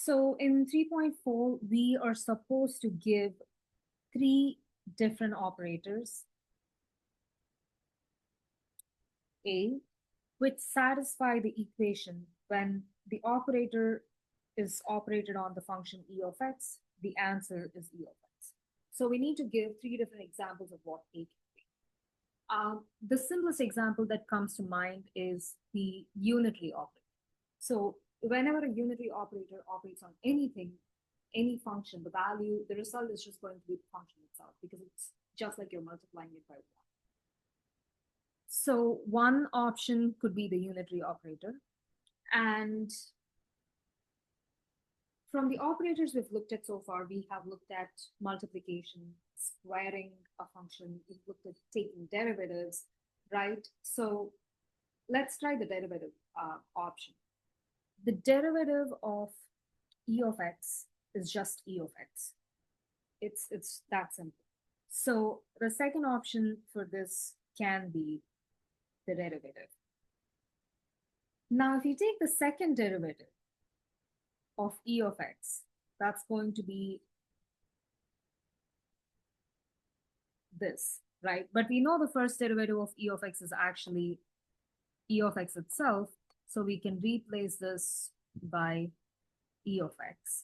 So in 3.4, we are supposed to give three different operators, A, which satisfy the equation when the operator is operated on the function e of x, the answer is e of x. So we need to give three different examples of what A can be. The simplest example that comes to mind is the unitary operator. So whenever a unitary operator operates on anything, any function, the value, the result is just going to be the function itself because it's just like you're multiplying it by 1. So one option could be the unitary operator. And from the operators we've looked at so far, we have looked at multiplication, squaring a function, we've looked at taking derivatives, right? So let's try the derivative option. The derivative of e of x is just e of x. It's that simple. So the second option for this can be the derivative. Now, if you take the second derivative of e of x, that's going to be this, right? But we know the first derivative of e of x is actually e of x itself, so we can replace this by e of x,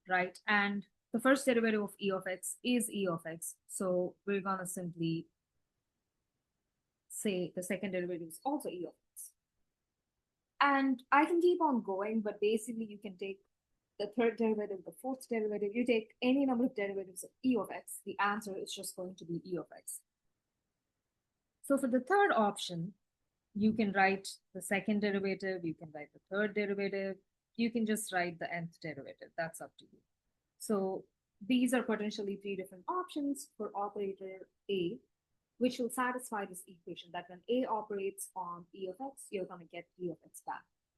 right? And the first derivative of e of x is e of x, so we're gonna simply say the second derivative is also e of x. And I can keep on going, but basically you can take the third derivative, the fourth derivative, you take any number of derivatives of e of x, the answer is just going to be e of x. So for the third option, you can write the second derivative, you can write the third derivative, you can just write the nth derivative. That's up to you. So these are potentially three different options for operator A, which will satisfy this equation that when A operates on e of x, you're going to get e of x back.